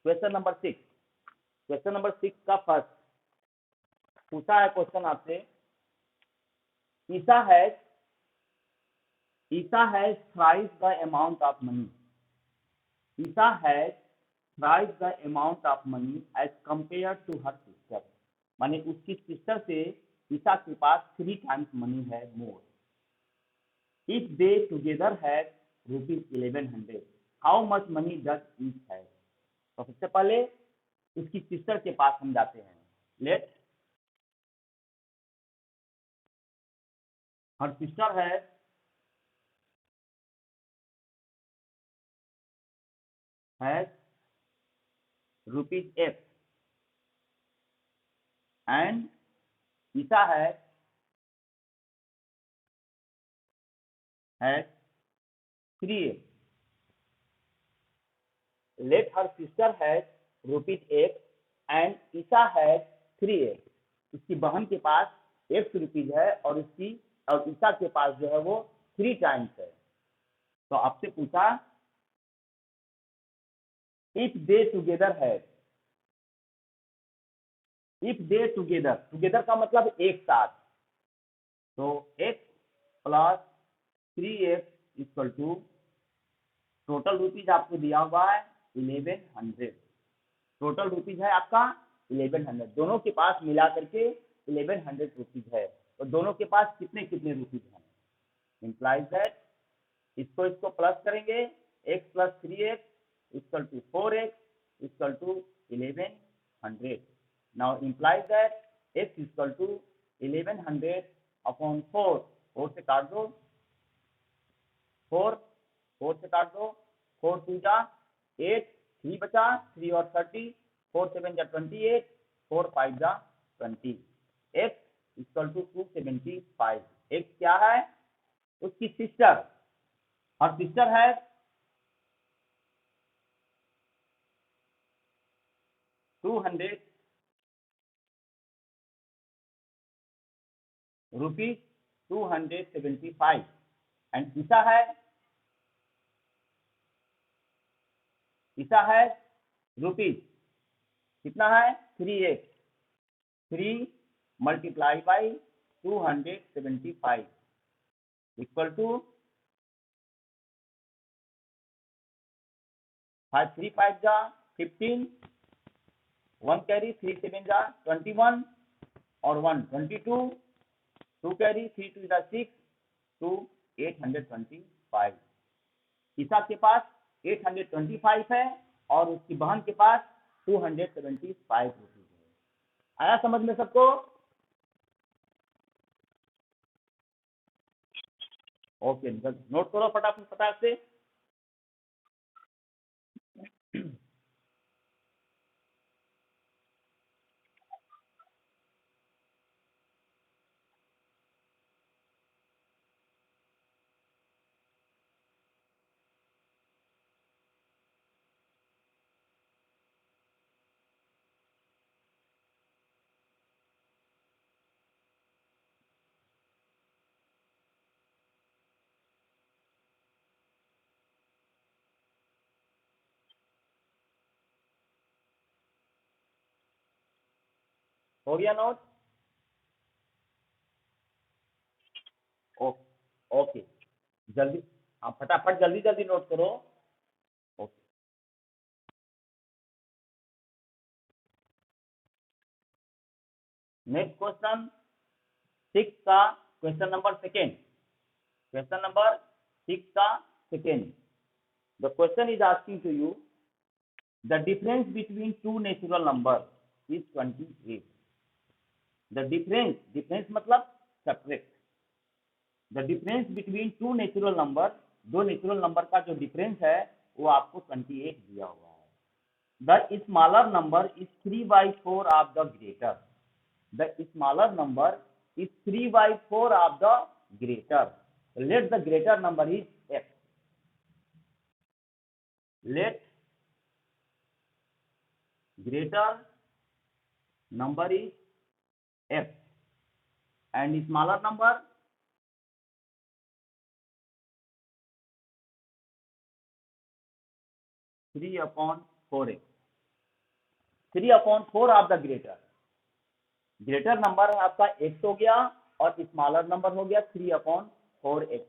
Question number 6 का first पूछा है क्वेश्चन आपसे, Isa has thrice the amount of money, Isa has thrice the amount of money as compared to her sister, माने उसकी sister से ईसा के पास 3 टाइम्स मनी है more. If they together have ₹1100, how much money does each have. तो सबसे पहले उसकी sister के पास हम जाते हैं। Let her sister has ₹8 and Isa has 3 let her sister has ₹8 and Isa has 3 उसकी बहन के पास ₹8 है और ईसा के पास जो है वो 3 टाइम्स है। तो आपसे पूछा इफ दे टुगेदर है, इफ दे टुगेदर का मतलब एक साथ, तो x plus 3x equal to total rupees आपको दिया हुआ है 1100, टोटल रुपीज है आपका 1100, दोनों के पास मिला करके 1100 रुपीज है। तो दोनों के पास कितने कितने रुपीज हैं, इम्प्लाइज दैट इसको प्लस करेंगे, x plus 3x equal to 4x equal to 1100। Now implies that x equal to 1100 upon 4, 4 से काट दो, 4 से काट दो, 4 2 जा 8, 3 बचा, 3 और 30, 4 7 जा 28, 4 5 जा 20, x इक्वल टू 275। x क्या है, उसकी सिस्टर, और सिस्टर है ₹275 एंड ईसा है रुपीज कितना है 3x, 3 multiply by 275 equal to 5 3 5 जा 15, 1 कैरी 3 7 जा 21 और 1 22, 2 कैरी 3 2 जा 6 टू 825। ईसा के पास 825 है और उसकी बहन के पास 275 रुपीज है। आया समझ में सबको? ओके, नोट करो फटाफट से। हो गया नोट? ओके, जल्दी आप फटाफट जल्दी नोट करो। ओके, नेक्स्ट क्वेश्चन 6 का question number second, question number 6 का second. The question is asking to you the difference between 2 natural number is 28। The difference मतलब सेपरेट, the difference between 2 natural number, 2 natural number का जो difference है वो आपको 28 दिया हुआ है। The smaller number is 3/4 of the greater, the smaller number is 3/4 of the greater. Let the greater number is f. Let greater number is f and smaller number (3/4x). 3/4 of the greater number आपका x हो गया और smaller number हो गया 3/4x।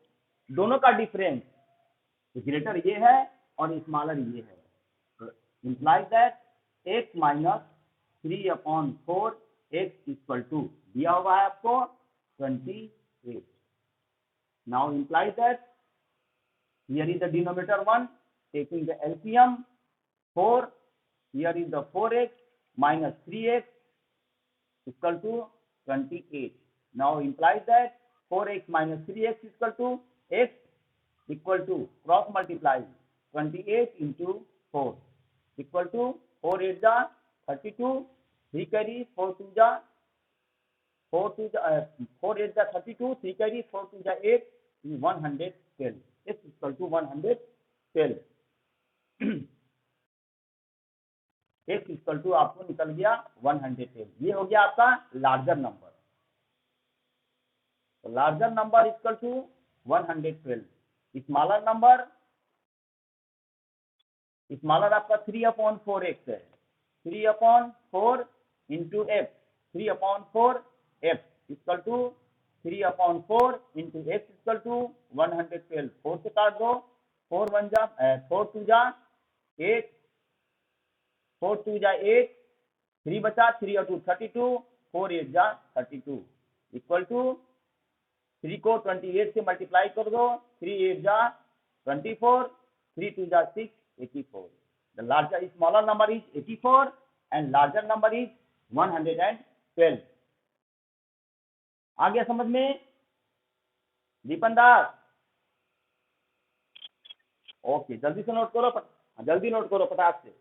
दोनों का difference greater ये है और स्मॉलर ये है, तो implies that x minus 3/4x equal to दिया हुआ है आपको 28। Now implies that here is the denominator 1, taking the LCM 4, here is the 4x minus 3x equal to 28. Now implies that 4x minus 3x equal to x equal to cross multiply 28 into 4 equal to 4 8 जा 32, 3 carry 4 2 जा 4 8 जा 32, 3 carry 4 2 जा 8, 112, x equal to 112, x equal to आपको निकल गया 110। ये हो गया आपका लार्जर नंबर, तो larger number equal to 112। Smaller आपका 3/4x है, 3/4 into x, 3/4x equal to 3/4 into x equal to 112। 4 से काट दो, 4 1 जा 4 2 जा 8, 4 2 जा 8, 3 बचा, 3 और 2 32, 4 8 जा 32 इक्वल टू 3 को 28 से मल्टीप्लाई कर दो, 3 8 जा 24, 3 2 जा 6, 84। The larger smaller number is 84 and larger number is 112। आ गया समझ में दीपन दास? ओके, जल्दी से नोट करो, जल्दी नोट करो फटाक से।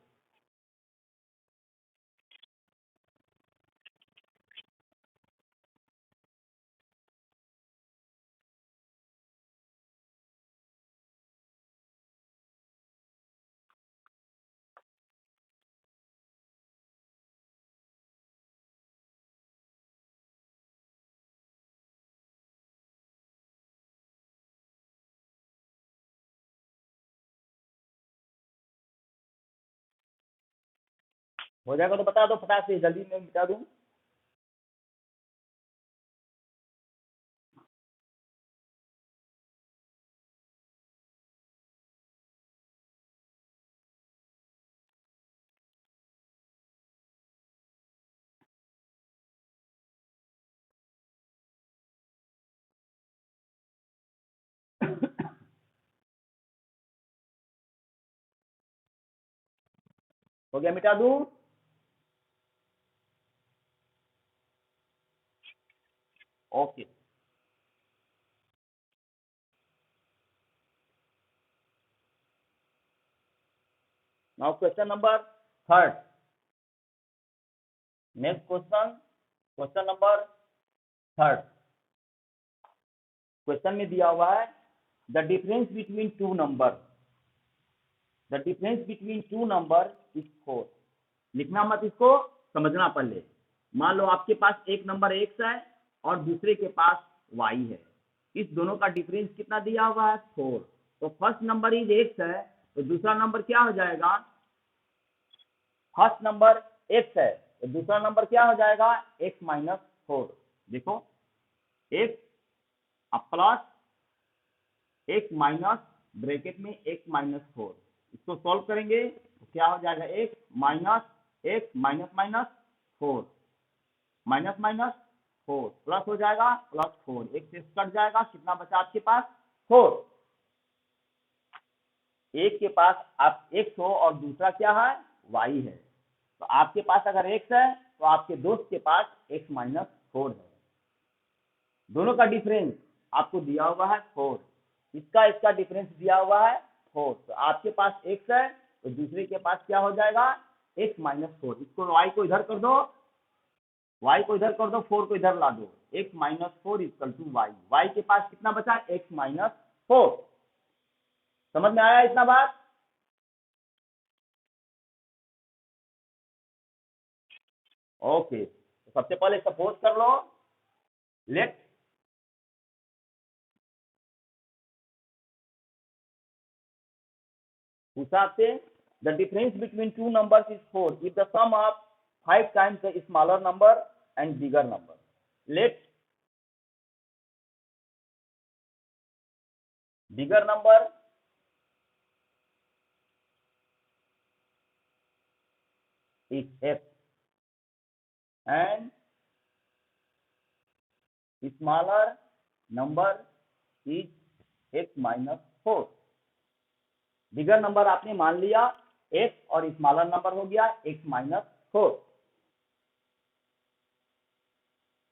हो जाएगा तो बता दो फटाक से, जल्दी मैं बता दूं। हो गया, मिटा दूं? Okay, now question number 3। Next question number 3। Question में दिया हुआ है the difference between to number, the difference between to number is 4। लिखना मत, इसको समझना पहले। मान लो आपके पास एक नंबर x है और दूसरे के पास y है, इस दोनों का डिफरेंस कितना दिया हुआ है 4। तो फर्स्ट नंबर इज x है, तो दूसरा नंबर क्या हो जाएगा? फर्स्ट नंबर x है तो दूसरा नंबर क्या हो जाएगा? x minus 4। देखो x plus x minus bracket में x माइनस 4, इसको सॉल्व करेंगे तो क्या हो जाएगा? x minus minus 4 minus minus 4 plus हो जाएगा प्लस 4, एक से कट जाएगा, कितना बचा आपके पास? 4। एक के पास आप x हो और दूसरा क्या है? y है। तो आपके पास अगर x है तो आपके दोस्त के पास x माइनस 4 है। दोनों का डिफरेंस आपको दिया हुआ है 4, इसका डिफरेंस दिया हुआ है 4। तो आपके पास x है तो दूसरे के पास क्या हो जाएगा? x minus 4। इसको y को इधर कर दो, y को इधर कर दो, 4 को इधर ला दो, x minus 4 equal to y। y के पास कितना बचा? x minus 4। समझ में आया इतना बात? ओके, तो सबसे पहले सपोज कर लो, लेट पूछा आपसे the difference between two numbers is 4 if the sum of 5 times the smaller number and bigger number. Let bigger number is x and smaller number is x minus 4. Bigger number आपने मान लिया x और smaller number हो गया x minus 4.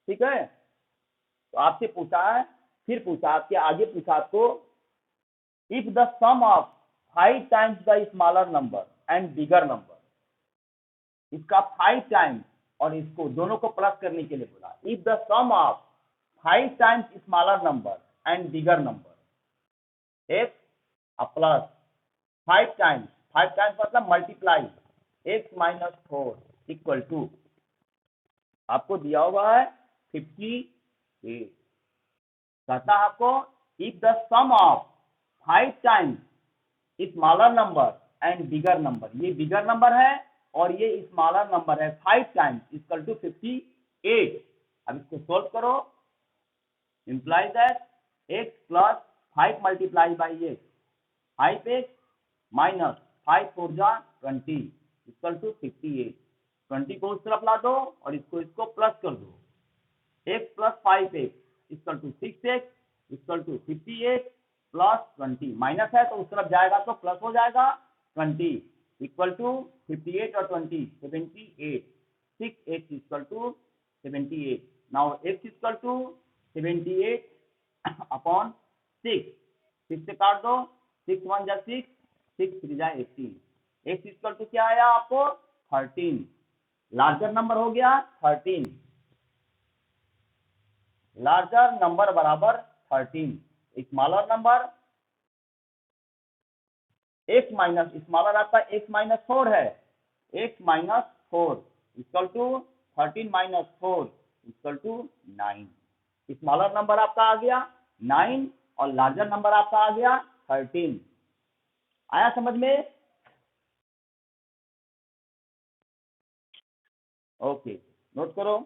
ठीक है, तो आपसे पूछा है, फिर पूछा आपके आगे पूछा आपको, if the sum of 5 times the smaller number and bigger number, इसका 5 टाइम्स और इसको दोनों को प्लस करने के लिए बोला. If the sum of 5 times smaller number and bigger number x plus 5 times मतलब multiply x minus 4 equal to आपको दिया हुआ है 58. कहता है आपको if the sum of 5 times smaller number and bigger number, ये बिगर नंबर है और ये स्मॉलर नंबर है, 5 टाइम्स इक्वल टू 58. अब इसको सोल्व करो. implies that x plus 5 multiplied by x, 5x minus 5 4 जा 20 इक्वल टू 58. 20 को उस तरफ ला दो और इसको प्लस कर दो. x plus 5x equal to 6x equal to 58 plus 20. Minus है तो उस तरफ जाएगा तो प्लस हो जाएगा. 20 इक्वल टू 58 और 20 78. 6x equal to 78. Now x equal to 78 upon 6. 6 से काट दो. 6 1 जा 6, 6 3 जा 18. x इक्वल टू क्या आया आपको 13. लार्जर नंबर हो गया 13. लार्जर नंबर बराबर 13. Smaller number x minus smaller आपका x माइनस 4 है. x minus 4 equal to 13 minus 4 equal to 9. Smaller number आपका आ गया 9 और लार्जर नंबर आपका आ गया 13. आया समझ में? ओके, नोट करो.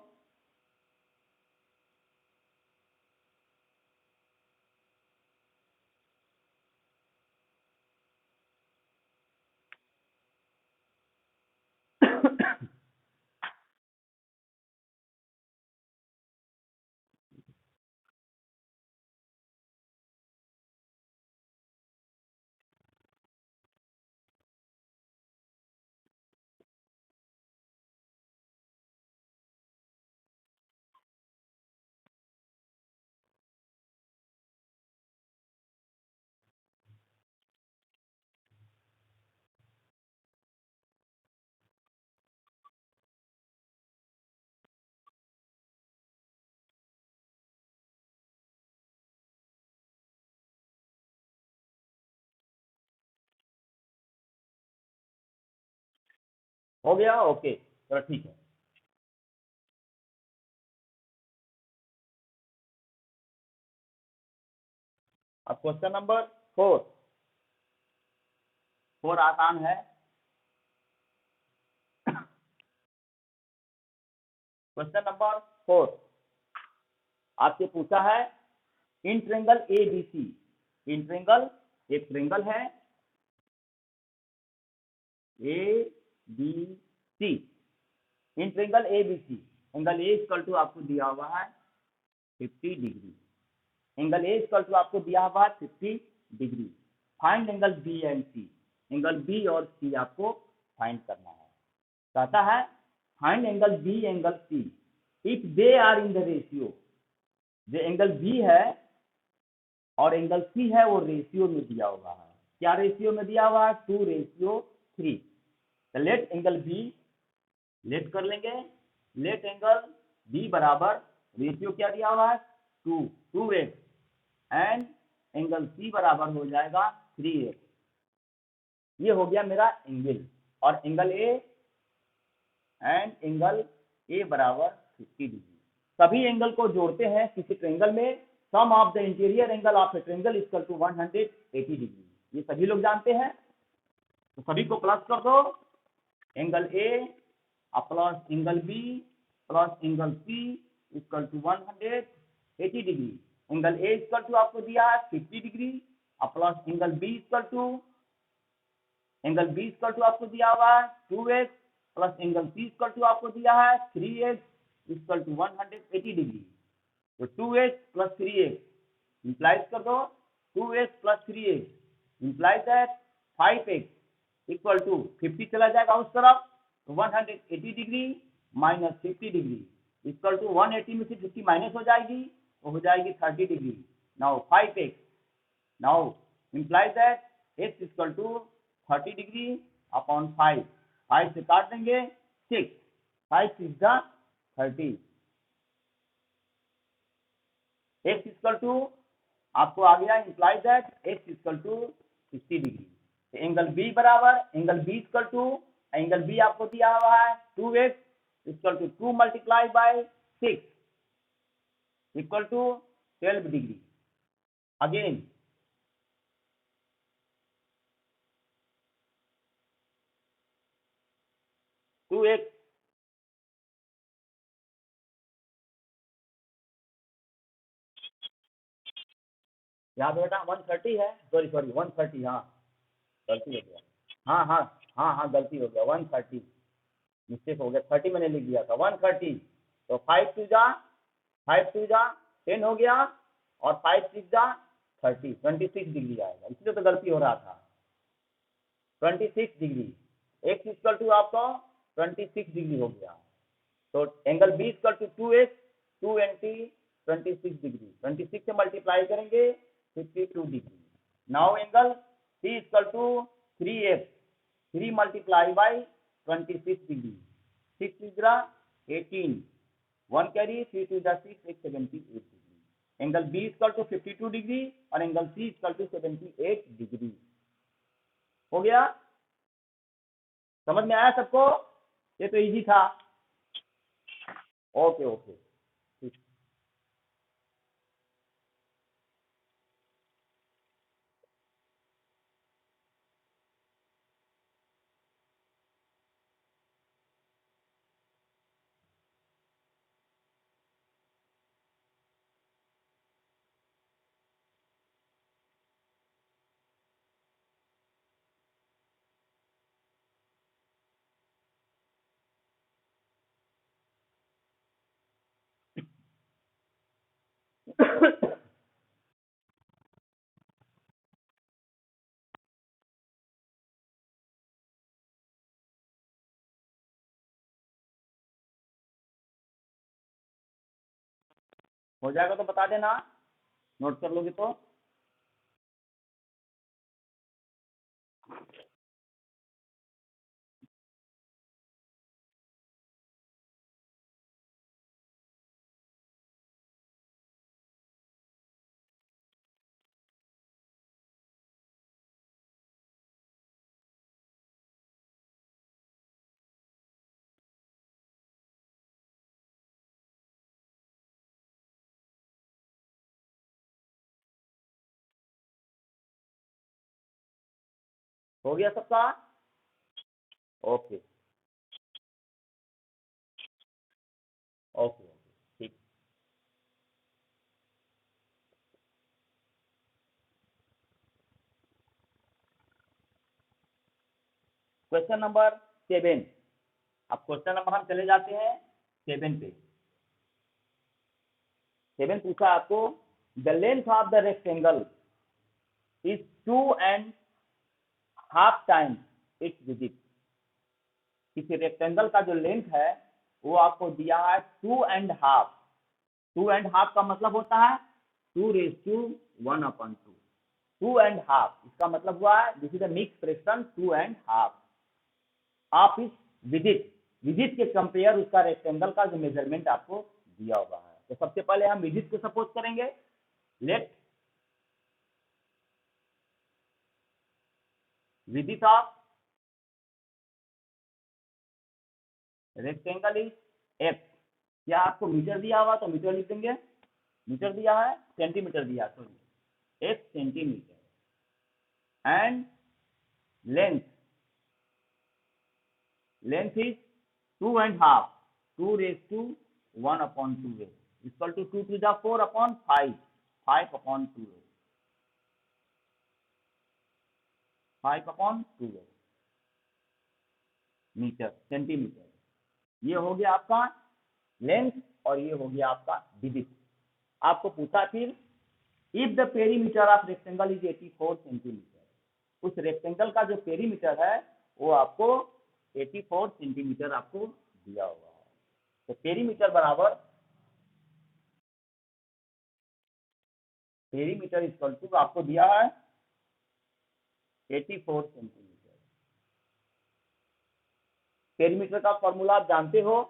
हो गया. ओके, चलो ठीक है. अब क्वेश्चन नंबर 4 आसान है. क्वेश्चन नंबर 4 आपसे पूछा है in triangle ABC. In triangle, एक ट्रेंगल है ABC. In triangle ABC, angle A equal to आपको दिया हुआ है 50 degree. Angle A equal to आपको दिया हुआ है 50 degree. Find angle B and C. Angle B और सी आपको फाइंड करना है. कहता है find angle B angle C if they are in the ratio. जो एंगल बी है और एंगल सी है वो रेशियो में दिया हुआ है. क्या रेशियो में दिया हुआ है? 2:3. तो लेट एंगल बी, लेट कर लेंगे. लेट एंगल बी बराबर रेशियो क्या दिया हुआ है 2x एंड एंगल सी बराबर हो जाएगा 3x. ये हो गया मेरा एंगल. और angle A and angle A बराबर 50 डिग्री. सभी एंगल को जोड़ते हैं किसी ट्रेंगल में. Sum of the interior angle of a triangle equal to 180 degree. ये सभी लोग जानते हैं. तो सभी को प्लस कर दो. Angle A upon angle B plus angle C equal to 180 degree. Angle A equal to आपको दिया है 50 degree upon angle B equal to आपको दिया हुआ है 2x plus angle C equal to आपको दिया है 3x इक्वल टू 180 डिग्री। तो 2x प्लस 3x इंप्लाइज कर दो 2x plus 3x implies that 5x equal to 50 चला जाएगा उस तरफ तो 180 degree minus 50 degree equal to 180 में से 50 माइनस हो जाएगी तो हो जाएगी 30 degree. Now 5x now implies that x equal to 30 degree upon 5 से काट देंगे 6 5 6 जा 30 x इक्वल टू आपको आ गया implies that x equal to 60 degree. Angle B बराबर angle B equal to angle B आपको दिया हुआ है 2x equal to 2 multiply by 6 equal to 12 degree. Again two x यहाँ बेटा 130 है सॉरी 130 हाँ गलती हो गया हाँ गलती हो गया 130 मिस्टेक हो गया 30 मैंने लिख दिया था 130 तो 5 2 जा 10 हो गया और 5 6 जा 30 26 डिग्री आएगा इसलिए तो गलती हो रहा था 26 डिग्री x इक्वल टू आपको 26 डिग्री हो गया तो angle B equal to 2x 2 26 degree 26 से मल्टीप्लाई करेंगे 52 degree. Now angle C equal to 3x 3 multiply by 26 degree 6 is 18 1 carry 3 2 6 78 degree. Angle B equal to 52 degree और angle C equal to 78 degree. हो गया समझ में आया सबको ये तो इजी था। ओके ओके हो जाएगा तो बता देना नोट कर लोगे तो हो गया सबका ओके ओके ठीक। क्वेश्चन नंबर 7 अब क्वेश्चन नंबर हम चले जाते हैं 7 पे। 7 पूछा आपको the length of the rectangle is 2.5 times it's width. किसी रेक्टेंगल का जो लेंथ है वो आपको दिया है 2.5। 2.5 का मतलब होता है 2:1/2 2.5 इसका मतलब हुआ है this is a mix fraction 2.5। आप इस विदित के कंपेयर उसका रेक्टेंगल का जो मेजरमेंट आपको दिया हुआ है तो सबसे पहले हम विदित को सपोज करेंगे। लेट विदित ऑफ रेक्टेंगल इज x। क्या आपको मीटर दिया हुआ तो मीटर लिख देंगे मीटर दिया है सेंटीमीटर दिया sorry x centimetre and length is 2.5, 2 raised to 1 upon 2x equal to 2 to the 4 upon 5, 5 upon 2x, 5 upon 2x metre centimetre. ये हो गया आपका लेंथ और ये हो गया आपका विड्थ। आपको पूछा फिर if the perimeter of rectangle is 84 centimetre, उस रेक्टेंगल का जो पेरीमीटर है वो आपको 84 सेंटीमीटर आपको दिया हुआ है। तो पेरीमीटर बराबर पेरीमीटर इक्वल टू आपको दिया है 84 सेंटीमीटर। पेरीमीटर का फॉर्मूला आप जानते हो,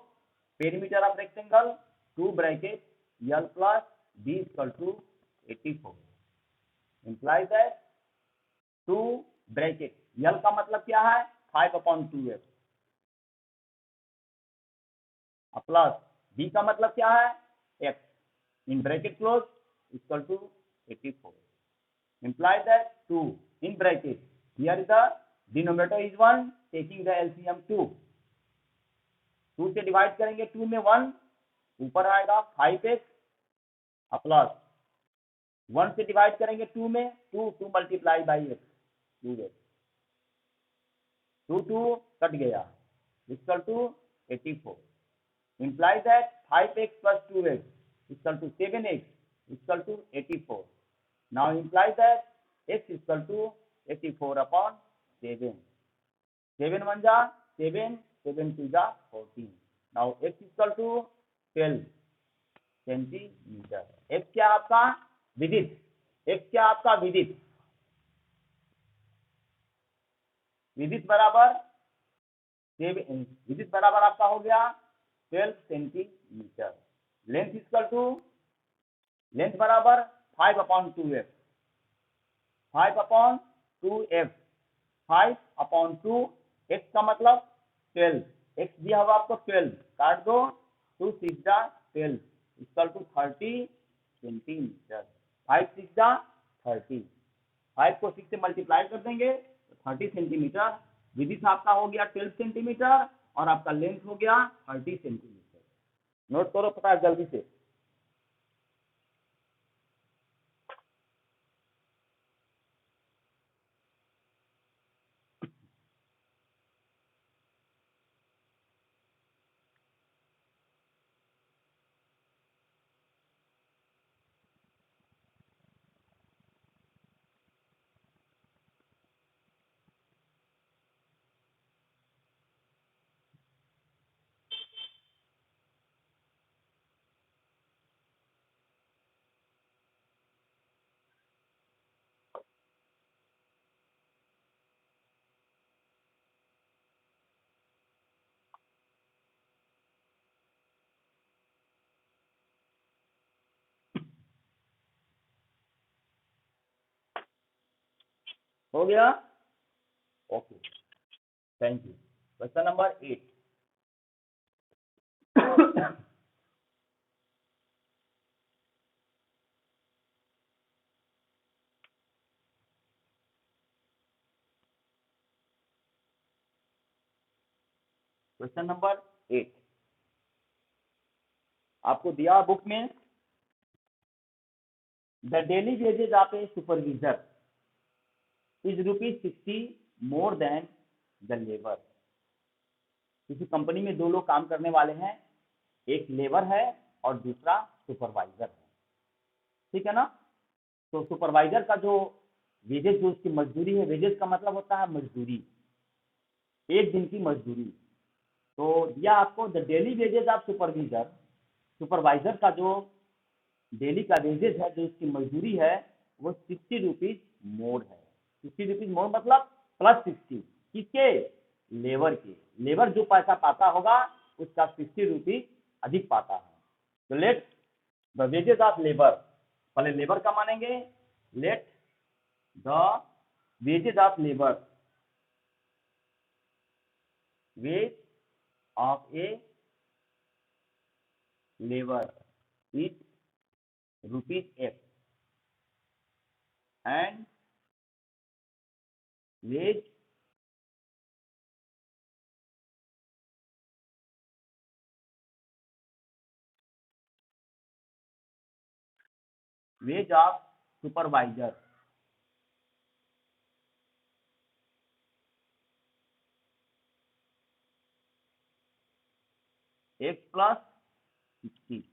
perimeter of rectangle 2 bracket L plus B equal to 84 implies that 2 bracket L का मतलब क्या है 5 अपॉन 2x प्लस B का मतलब क्या है x in bracket close equal to 84 implies that 2 in bracket here is the denominator is 1 taking the LCM 2 से divide करेंगे 2 में 1 ऊपर आएगा 5x प्लस 1 से डिवाइड करेंगे 2 में 2 multiply by x 2x 2 cut गया equal to 84 implies that 5x plus 2x equal to 7x equal to 84 now implies that x equal to 84 upon 7 7 1 जा 7 7 2 जा 14 now x equal to 12 centimetre. x क्या आपका width, x क्या आपका width, width बराबर आपका हो गया 12 centimetre. Length equal to length बराबर 5 upon 2f 5 upon 2f 5 upon 2 x का मतलब 12 x दिया हुआ आपको 12 काट दो 2 6 जा 12 इक्वल टू 30 सेंटीमीटर। 5 6 जा 30 5 को 6 से मल्टीप्लाई कर देंगे तो 30 सेंटीमीटर। विड्थ आपका हो गया 12 सेंटीमीटर और आपका लेंथ हो गया 30 सेंटीमीटर। नोट करो पता जल्दी से। हो गया okay thank you. Question number 8 question number 8 आपको दिया बुक में the daily wages of a supervisor is ₹60 more than the labour. किसी कंपनी में दो लोग काम करने वाले हैं, एक लेबर है और दूसरा सुपरवाइजर है, ठीक है ना। तो सुपरवाइजर का जो वेजेज जो उसकी मजदूरी है, वेजेज का मतलब होता है मजदूरी, एक दिन की मजदूरी। तो दिया आपको the daily wages of supervisor, supervisor का जो डेली का वेजेज है जो उसकी मजदूरी है वो 60 रुपीज मोर है। 60 रुपीज मोर मतलब प्लस 60 किसके, लेबर के। लेबर जो पैसा पाता होगा उसका 60 रुपीज अधिक पाता है। तो let the wages of labour, पहले लेबर का मानेंगे, let the wages of labour, wage of a labour is ₹F and wage wage of supervisor, x plus 60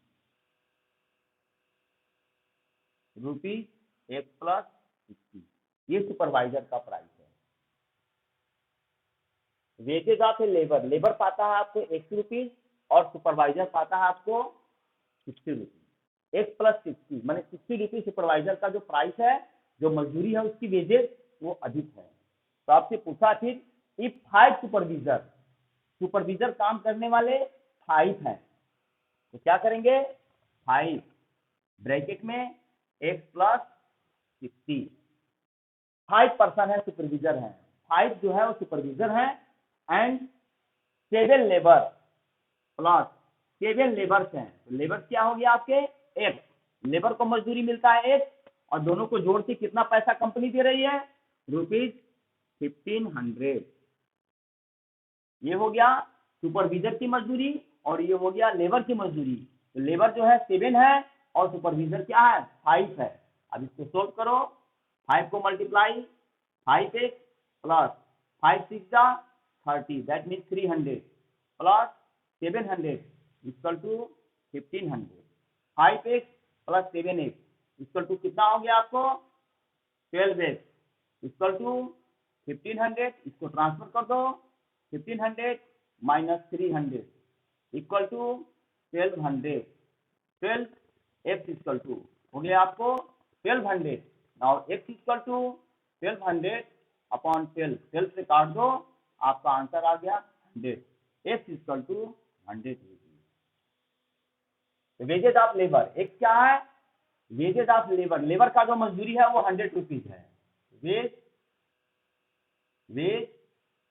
rupees, x plus 60, ये सुपरवाइजर का प्राइस है। Wages of a labour, labour पाता है आपको 1 rupees और सुपरवाइजर पाता है आपको 60 रुपीज। एक्स प्लस 60 माने 60 रुपीज सुपरवाइजर का जो प्राइस है, जो मजदूरी है उसकी वेजेज वो अधिक है। तो आपसे पूछा फिर इफ 5 सुपरविजर, सुपरविजर काम करने वाले 5 हैं, तो क्या करेंगे 5 ब्रैकेट में एक्स प्लस 60, 5 पर्सन है सुपरविजर है, 5 जो है वो सुपरविजर है एंड 7 लेबर प्लस 7 लेबर्स हैं। तो लेबर्स क्या हो गया आपके एक्स, लेबर को मजदूरी मिलता है एक्स और दोनों को जोड़ के कितना पैसा कंपनी दे रही है रुपीज 1500। ये हो गया सुपरविजर की मजदूरी और ये हो गया लेबर की मजदूरी। तो लेबर जो है 7 है और सुपरविजर क्या है 5 है। अब इसको सोल्व करो, 5 को multiply 5x plus 5 6 30 that mean 300 plus 700 equal to 1500, 5x plus 7x equal to कितना हो गया आपको 12x इक्वल टू 1500, इसको ट्रांसफर कर दो, 1500 minus 300 equal to 1200, 12x equal to हो गया आपको 1200। Now x equal to 1200 upon 12, 12 से काट दो, आपका आंसर आ गया 100, x equal to 100 rupees. Wages of labour, एक क्या है वेजेज ऑफ लेबर, लेबर का जो मजदूरी है वो 100 रुपीज है। Wage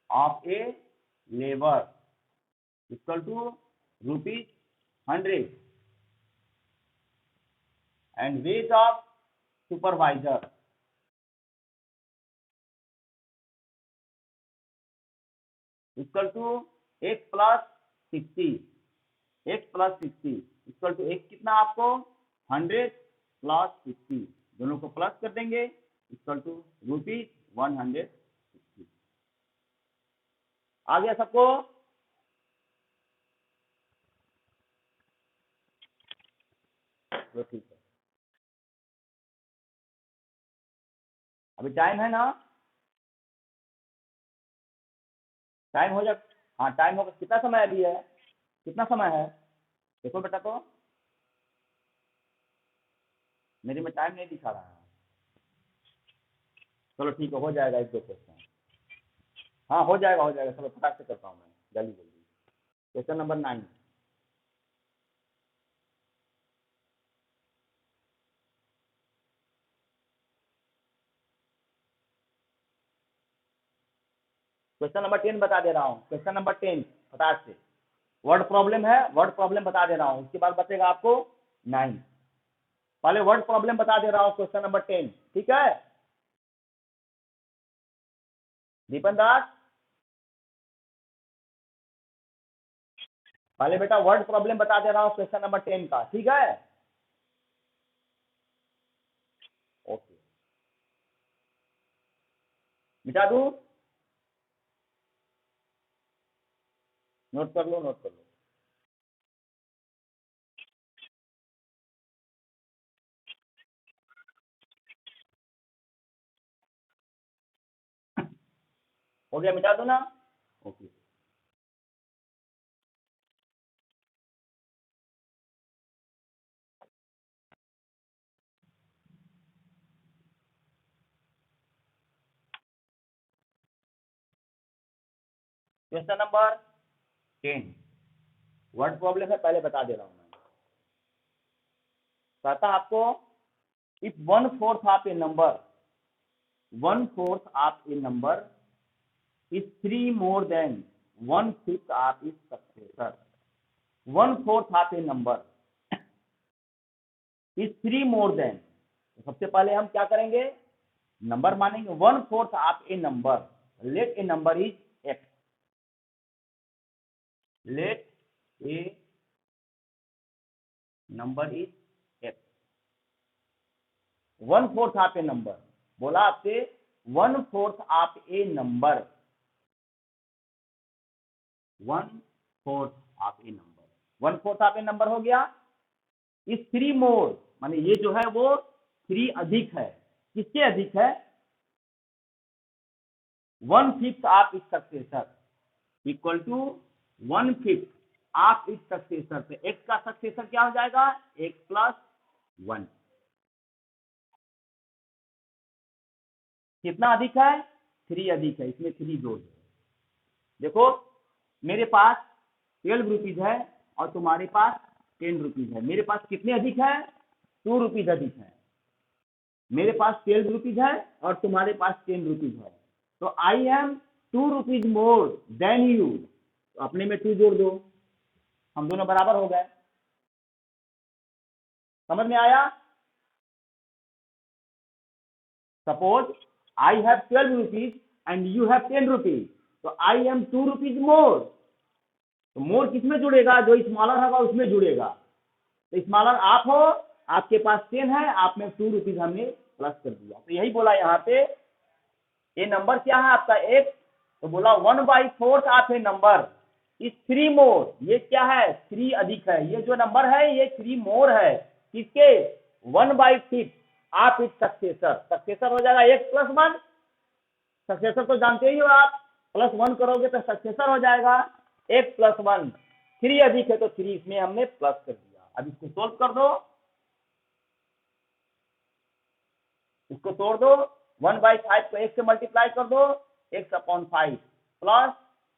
of a labour equal to rupees 100 and wage of supervisor equal to x plus 60, x plus 60 equal to x कितना आपको 100 प्लस 60, दोनों को प्लस कर देंगे इक्वल टू रुपीज 160। आ गया सबको? तो ठीक है, अभी टाइम है ना, टाइम हो जा, हाँ टाइम होगा, कितना समय अभी है, कितना समय है देखो बेटा, तो मेरे में टाइम नहीं दिखा रहा है। चलो ठीक है, हो जाएगा एक दो क्वेश्चन, हाँ हो जाएगा हो जाएगा, चलो फटाक से करता हूँ मैं जल्दी जल्दी। क्वेश्चन नंबर 9, क्वेश्चन नंबर 10 बता दे रहा हूँ, क्वेश्चन नंबर 10 फटाक से, वर्ड प्रॉब्लम है, वर्ड प्रॉब्लम बता दे रहा हूँ, उसके बाद बचेगा आपको 9। पहले वर्ड प्रॉब्लम बता दे रहा हूँ, क्वेश्चन नंबर 10, ठीक है दीपन दास? पहले बेटा वर्ड प्रॉब्लम बता दे रहा हूँ क्वेश्चन नंबर 10 का, ठीक है ओके, मिटा दू, नोट कर लो नोट कर लो। हो गया, मिटा दो ना, okay. Question number 10 word problem है, पहले बता दे रहा हूँ मैं, कहता आपको if 1/4 of a number, 1/4 of a number is 3 more than 1/5 of its successor, 1/4 of a number is 3 more than, तो सबसे पहले हम क्या करेंगे नंबर मानेंगे 1/4 of a number, let a number is x, let a number is x, 1/4 of a number, बोला आपसे 1/4 of a number, 1/4 of a number, 1/4 of a number हो गया। इस 3 मोर माने ये जो है वो 3 अधिक है, किसके अधिक है? 1/5 ऑफ इस सक्सेसर इक्वल टू 1/5 ऑफ इस सक्सेसर। पे x का सक्सेसर क्या हो जाएगा? x + 1। कितना अधिक है? 3 अधिक है, इसमें 3 जोड़ दो। देखो मेरे पास 12 रुपीज है और तुम्हारे पास 10 रुपीज है। मेरे पास कितने अधिक है? 2 रुपीज अधिक है। मेरे पास 12 रुपीज है और तुम्हारे पास 10 रुपीज है। तो I am 2 rupees more than you, तो अपने में 2 जोड़ दो, हम दोनों बराबर हो गए। समझ में आया? Suppose I have 12 rupees and you have 10 rupees, तो आई एम 2 रुपीज मोर। तो मोर किस में जुड़ेगा? जो स्मॉलर होगा उसमें जुड़ेगा। तो स्मॉलर आप हो, आपके पास 10 है, आप में 2 रुपीज हमने प्लस कर दिया। तो यही बोला यहाँ पे, ये नंबर क्या है आपका? x। तो बोला 1/4 ऑफ ए नंबर इस 3 मोर। ये क्या है? 3 अधिक है। ये जो नंबर है ये 3 मोर है, किसके? 1/5 ऑफ इस सक्सेसर। सक्सेसर हो जाएगा x + 1। सक्सेसर तो जानते ही हो आप, +1 करोगे तो सक्सेसर हो जाएगा x + 1। 3 अधिक है तो 3 इसमें हमने प्लस कर दिया। अब इसको सोल्व कर दो, इसको तोड़ दो। 1/5 को x से मल्टीप्लाई कर दो, x/5 प्लस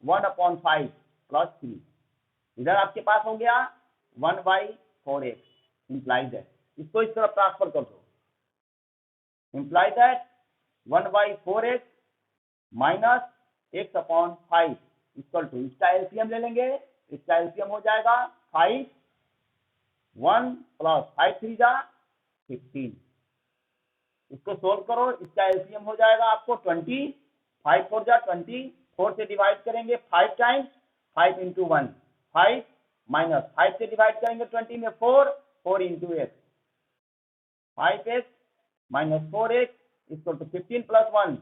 1/5 प्लस 3। इधर आपके पास हो गया 1/4x इंप्लाई दैट। इसको इस तरफ ट्रांसफर कर दो, imply that 1/4x minus x/5 equal to, इसका एलसीएम ले लेंगे, इसका एलसीएम हो जाएगा 5, 1 + 5 3 जा 15। इसको सोल्व करो, इसका एलसीएम हो जाएगा आपको 20, 5 4 जा 20, 4 से डिवाइड करेंगे 5 टाइम्स, 5 × 1 5 माइनस 5 से डिवाइड करेंगे 20 में 4, 4 × x, 5x minus 4x equal to 15 + 1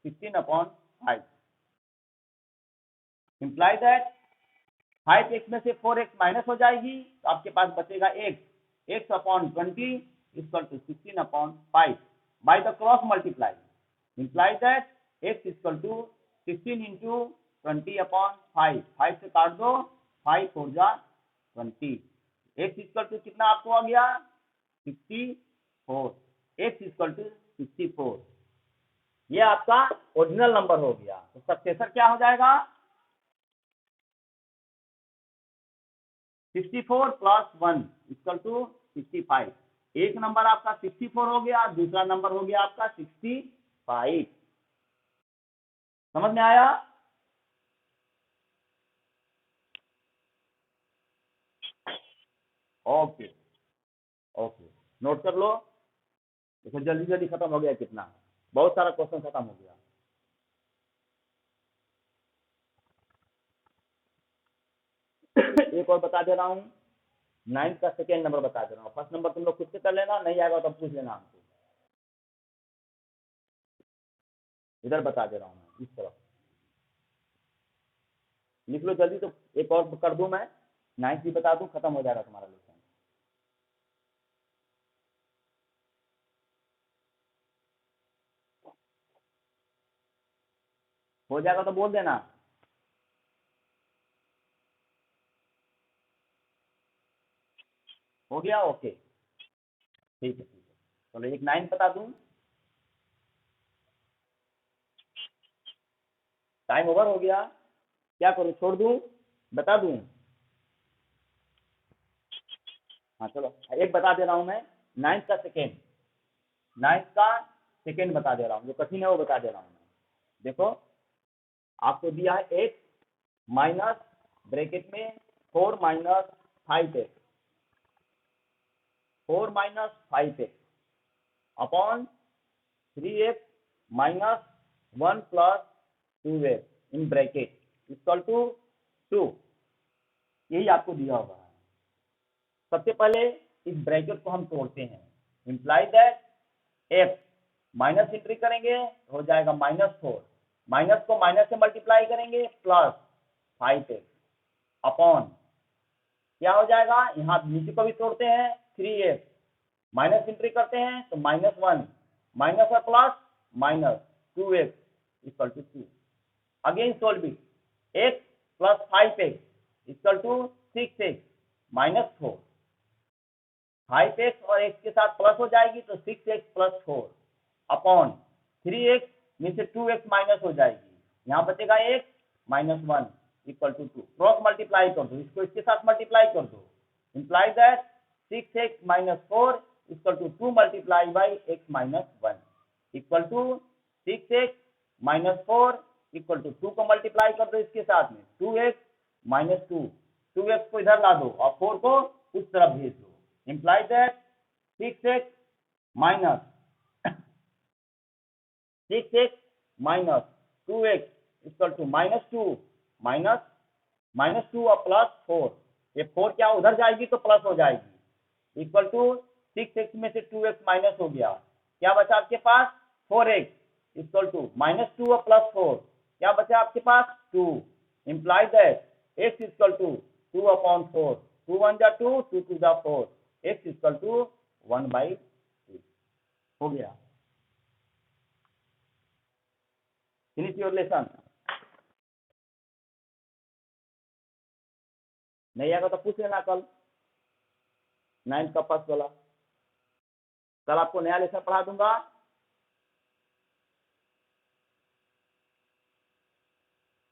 16/5। Imply that 5x में से 4x माइनस हो जाएगी, तो आपके पास बचेगा x, x/20 equal to 16/5 by the cross multiply, imply that x equal to 16 into 20/5। 5 से काट दो, 5 4 जा 20। x equal to कितना आपको आ गया? 64। x equal to 64। ये आपका ओरिजिनल नंबर हो गया। तो सक्सेसर क्या हो जाएगा? 64 + 1 इक्वल टू 65। एक नंबर आपका 64 हो गया, दूसरा नंबर हो गया आपका 65। समझ में आया? ओके ओके, नोट कर लो। देखो जल्दी जल्दी खत्म हो गया, कितना बहुत सारा क्वेश्चन खत्म हो गया। एक और बता दे रहा हूँ, 9th का सेकेंड नंबर बता दे रहा हूँ। फर्स्ट नंबर तुम लोग खुद से कर लेना, नहीं आएगा तो पूछ लेना हमको। इधर बता दे रहा हूँ मैं, इस तरफ लिख लो जल्दी। तो एक और कर दूं मैं, 9th भी बता दूं, खत्म हो जाएगा तुम्हारा लेसन। हो जाएगा तो बोल देना। हो गया? ओके ठीक है ठीक है। चलो एक 9 बता दूं। टाइम ओवर हो गया, क्या करूं? छोड़ दूं? बता दूं? हाँ चलो एक बता दे रहा हूं मैं, 9th का सेकेंड, 9th का सेकेंड बता दे रहा हूँ। जो कठिन है वो बता दे रहा हूँ मैं। देखो आपको दिया है x माइनस ब्रैकेट में 4 - 5x, 4 - 5x upon 3x minus 1 + 2x in bracket equal to 2। यही आपको दिया होगा। सबसे पहले इस ब्रैकेट को हम तोड़ते हैं, imply that x, minus entry करेंगे हो जाएगा -4, माइनस को माइनस से मल्टीप्लाई करेंगे प्लस 5x अपॉन क्या हो जाएगा, यहाँ नीचे को भी तोड़ते हैं 3x, माइनस एंट्री करते हैं तो -1, माइनस और plus minus 2x equal to 2। Again solving, x plus 5x equal to 6x minus 4, 5x और x के साथ प्लस हो जाएगी तो 6x प्लस 4 अपॉन 3x में से 2x माइनस हो जाएगी, यहाँ बचेगा x -1 equal to 2। Cross multiply कर दो, इसको इसके साथ मल्टीप्लाई कर दो, imply that 6x minus 4 equal to 2 multiply by x minus 1 equal to 6x minus 4 equal to 2 को मल्टीप्लाई कर दो इसके साथ में 2x माइनस 2x को इधर ला दो और 4 को उस तरफ भेज दो, imply that 6x minus 2x equal to -2 minus 2 और प्लस 4, ये 4 क्या उधर जाएगी तो प्लस हो जाएगी इक्वल टू 6x में से 2x माइनस हो गया, क्या बचा आपके पास 4x इक्वल टू -2 और प्लस 4, क्या बचा आपके पास 2, imply that x equal to 2 upon 4, 2 1 जा 2, 2 2 जा 4, x इक्वल टू 1/2 हो गया। Finish your lesson. नहीं आएगा तो पूछ लेना कल 9th का फर्स्ट वाला, कल आपको नया लेसन पढ़ा दूंगा।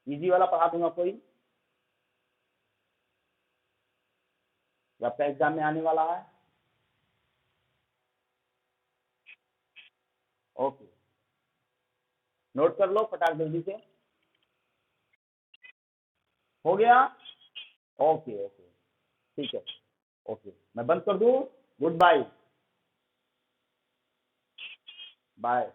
इजी वाला पढ़ा दूंगा कोई, आपका एग्जाम में आने वाला है। ओके, नोट कर लो फटाक जल्दी से, हो गया। ओके ओके ठीक है, ओके मैं बंद कर दूं, गुड बाय, बाय।